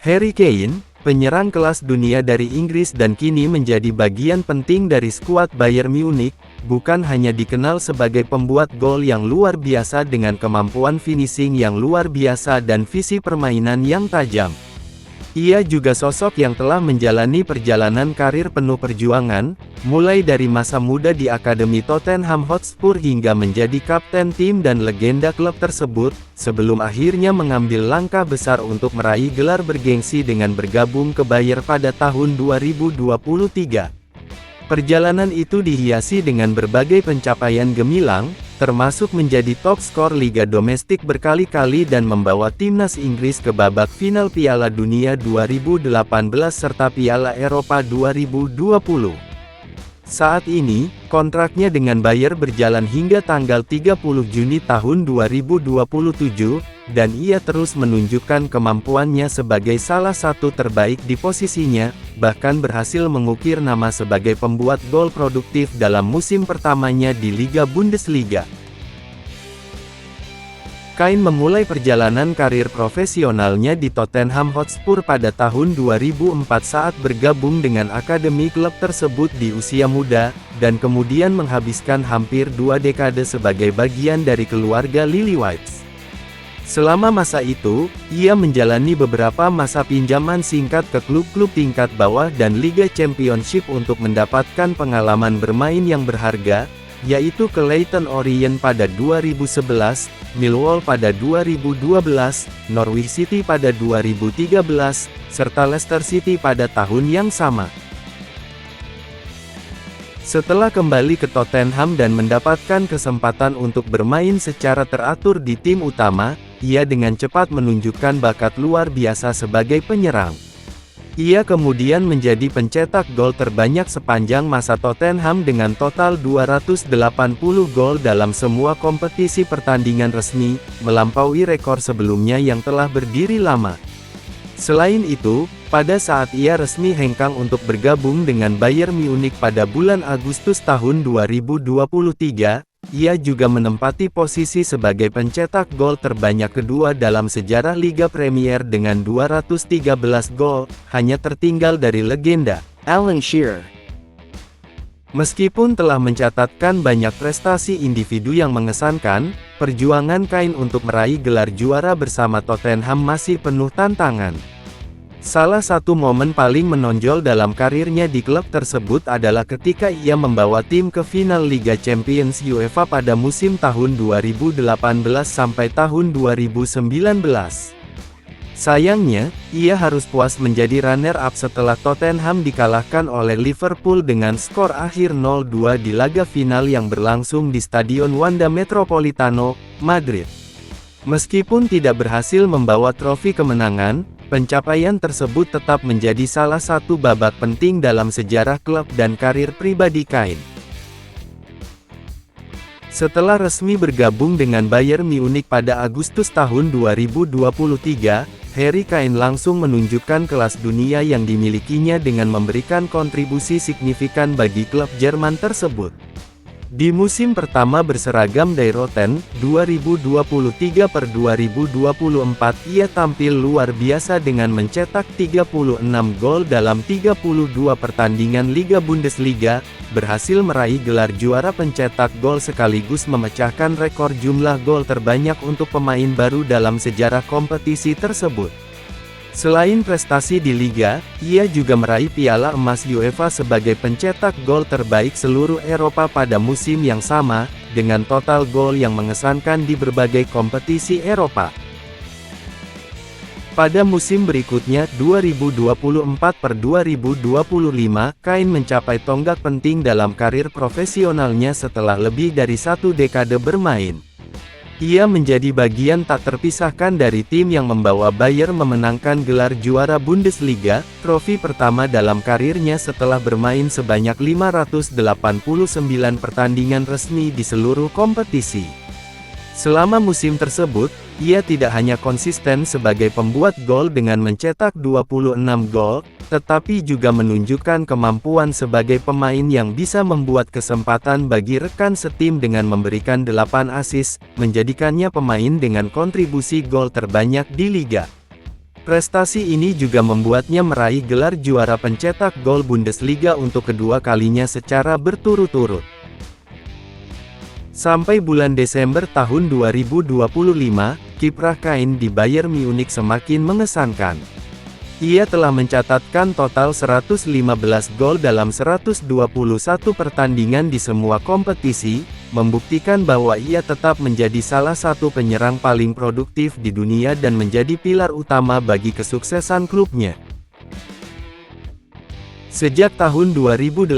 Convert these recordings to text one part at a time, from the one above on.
Harry Kane, penyerang kelas dunia dari Inggris dan kini menjadi bagian penting dari skuad Bayern Munich, bukan hanya dikenal sebagai pembuat gol yang luar biasa dengan kemampuan finishing yang luar biasa dan visi permainan yang tajam. Ia juga sosok yang telah menjalani perjalanan karir penuh perjuangan, mulai dari masa muda di Akademi Tottenham Hotspur hingga menjadi kapten tim dan legenda klub tersebut, sebelum akhirnya mengambil langkah besar untuk meraih gelar bergengsi dengan bergabung ke Bayern pada tahun 2023. Perjalanan itu dihiasi dengan berbagai pencapaian gemilang, termasuk menjadi top skor Liga Domestik berkali-kali dan membawa timnas Inggris ke babak final Piala Dunia 2018 serta Piala Eropa 2020. Saat ini, kontraknya dengan Bayern berjalan hingga tanggal 30 Juni tahun 2027, dan ia terus menunjukkan kemampuannya sebagai salah satu terbaik di posisinya, bahkan berhasil mengukir nama sebagai pembuat gol produktif dalam musim pertamanya di Liga Bundesliga. Kane memulai perjalanan karir profesionalnya di Tottenham Hotspur pada tahun 2004 saat bergabung dengan akademi klub tersebut di usia muda, dan kemudian menghabiskan hampir 2 dekade sebagai bagian dari keluarga Lillywhites. Selama masa itu, ia menjalani beberapa masa pinjaman singkat ke klub-klub tingkat bawah dan Liga Championship untuk mendapatkan pengalaman bermain yang berharga, yaitu ke Leyton Orient pada 2011, Millwall pada 2012, Norwich City pada 2013, serta Leicester City pada tahun yang sama. Setelah kembali ke Tottenham dan mendapatkan kesempatan untuk bermain secara teratur di tim utama, ia dengan cepat menunjukkan bakat luar biasa sebagai penyerang. Ia kemudian menjadi pencetak gol terbanyak sepanjang masa Tottenham dengan total 280 gol dalam semua kompetisi pertandingan resmi, melampaui rekor sebelumnya yang telah berdiri lama. Selain itu, pada saat ia resmi hengkang untuk bergabung dengan Bayern Munich pada bulan Agustus tahun 2023, ia juga menempati posisi sebagai pencetak gol terbanyak kedua dalam sejarah Liga Premier dengan 213 gol, hanya tertinggal dari legenda Alan Shearer. Meskipun telah mencatatkan banyak prestasi individu yang mengesankan, perjuangan Kane untuk meraih gelar juara bersama Tottenham masih penuh tantangan. Salah satu momen paling menonjol dalam karirnya di klub tersebut adalah ketika ia membawa tim ke final Liga Champions UEFA pada musim tahun 2018 sampai tahun 2019. Sayangnya, ia harus puas menjadi runner-up setelah Tottenham dikalahkan oleh Liverpool dengan skor akhir 0-2 di laga final yang berlangsung di Stadion Wanda Metropolitano, Madrid. Meskipun tidak berhasil membawa trofi kemenangan, pencapaian tersebut tetap menjadi salah satu babak penting dalam sejarah klub dan karir pribadi Kane. Setelah resmi bergabung dengan Bayern Munich pada Agustus tahun 2023, Harry Kane langsung menunjukkan kelas dunia yang dimilikinya dengan memberikan kontribusi signifikan bagi klub Jerman tersebut. Di musim pertama berseragam Dayroten, 2023-2024 ia tampil luar biasa dengan mencetak 36 gol dalam 32 pertandingan Liga Bundesliga, berhasil meraih gelar juara pencetak gol sekaligus memecahkan rekor jumlah gol terbanyak untuk pemain baru dalam sejarah kompetisi tersebut. Selain prestasi di Liga, ia juga meraih piala emas UEFA sebagai pencetak gol terbaik seluruh Eropa pada musim yang sama, dengan total gol yang mengesankan di berbagai kompetisi Eropa. Pada musim berikutnya 2024-2025, Kane mencapai tonggak penting dalam karir profesionalnya setelah lebih dari 1 dekade bermain. Ia menjadi bagian tak terpisahkan dari tim yang membawa Bayern memenangkan gelar juara Bundesliga, trofi pertama dalam karirnya setelah bermain sebanyak 589 pertandingan resmi di seluruh kompetisi. Selama musim tersebut, ia tidak hanya konsisten sebagai pembuat gol dengan mencetak 26 gol, tetapi juga menunjukkan kemampuan sebagai pemain yang bisa membuat kesempatan bagi rekan setim dengan memberikan 8 assist, menjadikannya pemain dengan kontribusi gol terbanyak di liga. Prestasi ini juga membuatnya meraih gelar juara pencetak gol Bundesliga untuk kedua kalinya secara berturut-turut. Sampai bulan Desember tahun 2025, kiprah Kane di Bayern Munich semakin mengesankan. Ia telah mencatatkan total 115 gol dalam 121 pertandingan di semua kompetisi, membuktikan bahwa ia tetap menjadi salah satu penyerang paling produktif di dunia dan menjadi pilar utama bagi kesuksesan klubnya. Sejak tahun 2018,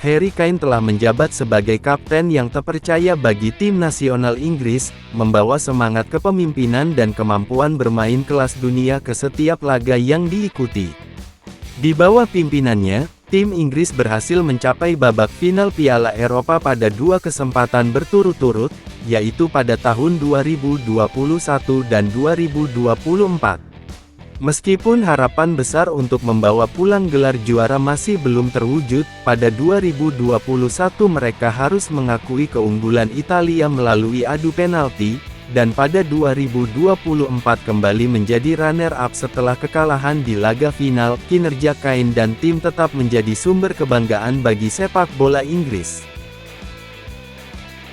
Harry Kane telah menjabat sebagai kapten yang terpercaya bagi tim nasional Inggris, membawa semangat kepemimpinan dan kemampuan bermain kelas dunia ke setiap laga yang diikuti. Di bawah pimpinannya, tim Inggris berhasil mencapai babak final Piala Eropa pada 2 kesempatan berturut-turut, yaitu pada tahun 2021 dan 2024. Meskipun harapan besar untuk membawa pulang gelar juara masih belum terwujud, pada 2021 mereka harus mengakui keunggulan Italia melalui adu penalti, dan pada 2024 kembali menjadi runner-up setelah kekalahan di laga final. Kinerja Kane dan tim tetap menjadi sumber kebanggaan bagi sepak bola Inggris.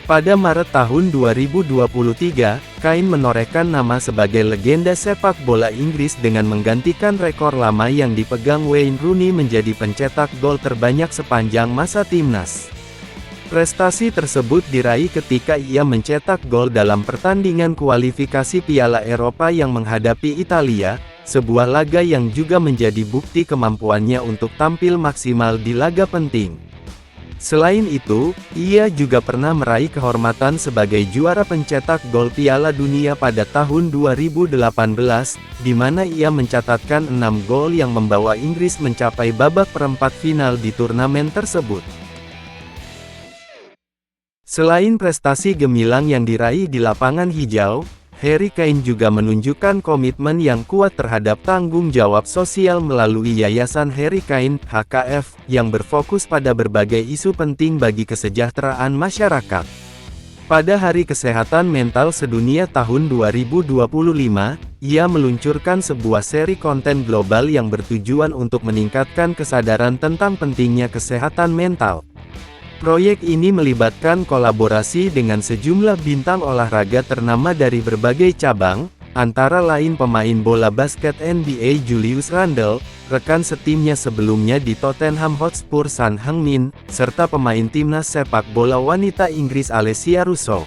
Pada Maret tahun 2023, Kane menorehkan nama sebagai legenda sepak bola Inggris dengan menggantikan rekor lama yang dipegang Wayne Rooney menjadi pencetak gol terbanyak sepanjang masa timnas. Prestasi tersebut diraih ketika ia mencetak gol dalam pertandingan kualifikasi Piala Eropa yang menghadapi Italia, sebuah laga yang juga menjadi bukti kemampuannya untuk tampil maksimal di laga penting. Selain itu, ia juga pernah meraih kehormatan sebagai juara pencetak gol Piala Dunia pada tahun 2018, di mana ia mencatatkan 6 gol yang membawa Inggris mencapai babak perempat final di turnamen tersebut. Selain prestasi gemilang yang diraih di lapangan hijau, Harry Kane juga menunjukkan komitmen yang kuat terhadap tanggung jawab sosial melalui Yayasan Harry Kane, HKF, yang berfokus pada berbagai isu penting bagi kesejahteraan masyarakat. Pada Hari Kesehatan Mental Sedunia tahun 2025, ia meluncurkan sebuah seri konten global yang bertujuan untuk meningkatkan kesadaran tentang pentingnya kesehatan mental. Proyek ini melibatkan kolaborasi dengan sejumlah bintang olahraga ternama dari berbagai cabang, antara lain pemain bola basket NBA Julius Randle, rekan setimnya sebelumnya di Tottenham Hotspur Son Heung-min, serta pemain timnas sepak bola wanita Inggris Alessia Russo.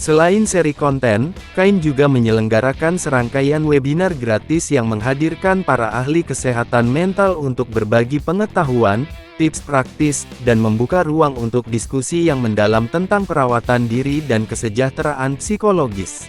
Selain seri konten, Kane juga menyelenggarakan serangkaian webinar gratis yang menghadirkan para ahli kesehatan mental untuk berbagi pengetahuan, tips praktis, dan membuka ruang untuk diskusi yang mendalam tentang perawatan diri dan kesejahteraan psikologis.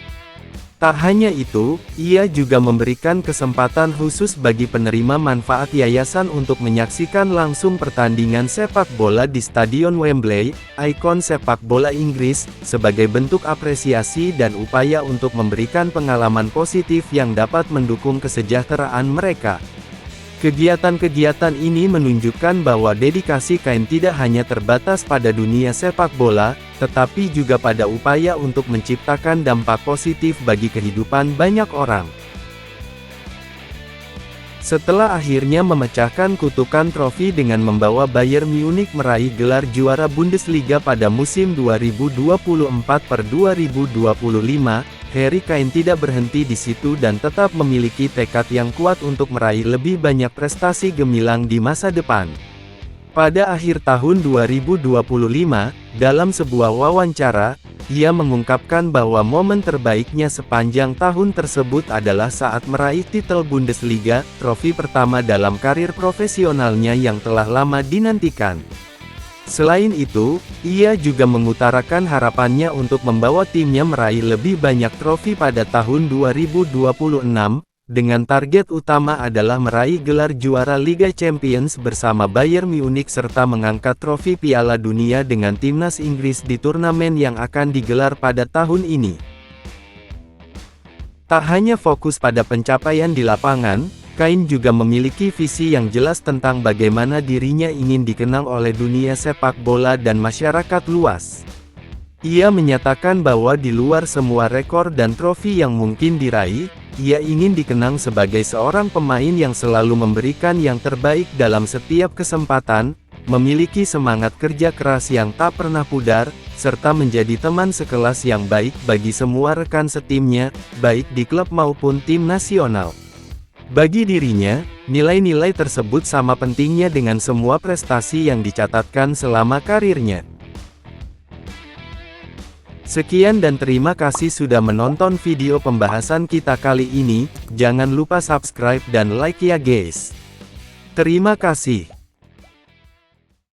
Tak hanya itu, ia juga memberikan kesempatan khusus bagi penerima manfaat yayasan untuk menyaksikan langsung pertandingan sepak bola di Stadion Wembley, ikon sepak bola Inggris, sebagai bentuk apresiasi dan upaya untuk memberikan pengalaman positif yang dapat mendukung kesejahteraan mereka. Kegiatan-kegiatan ini menunjukkan bahwa dedikasi Kane tidak hanya terbatas pada dunia sepak bola, tetapi juga pada upaya untuk menciptakan dampak positif bagi kehidupan banyak orang. Setelah akhirnya memecahkan kutukan trofi dengan membawa Bayern Munich meraih gelar juara Bundesliga pada musim 2024/2025, Harry Kane tidak berhenti di situ dan tetap memiliki tekad yang kuat untuk meraih lebih banyak prestasi gemilang di masa depan. Pada akhir tahun 2025, dalam sebuah wawancara, ia mengungkapkan bahwa momen terbaiknya sepanjang tahun tersebut adalah saat meraih titel Bundesliga, trofi pertama dalam karir profesionalnya yang telah lama dinantikan. Selain itu, ia juga mengutarakan harapannya untuk membawa timnya meraih lebih banyak trofi pada tahun 2026, dengan target utama adalah meraih gelar juara Liga Champions bersama Bayern Munich serta mengangkat trofi Piala Dunia dengan timnas Inggris di turnamen yang akan digelar pada tahun ini. Tak hanya fokus pada pencapaian di lapangan, Kane juga memiliki visi yang jelas tentang bagaimana dirinya ingin dikenal oleh dunia sepak bola dan masyarakat luas. Ia menyatakan bahwa di luar semua rekor dan trofi yang mungkin diraih, ia ingin dikenang sebagai seorang pemain yang selalu memberikan yang terbaik dalam setiap kesempatan, memiliki semangat kerja keras yang tak pernah pudar, serta menjadi teman sekelas yang baik bagi semua rekan setimnya, baik di klub maupun tim nasional. Bagi dirinya, nilai-nilai tersebut sama pentingnya dengan semua prestasi yang dicatatkan selama karirnya. Sekian dan terima kasih sudah menonton video pembahasan kita kali ini, jangan lupa subscribe dan like ya guys. Terima kasih.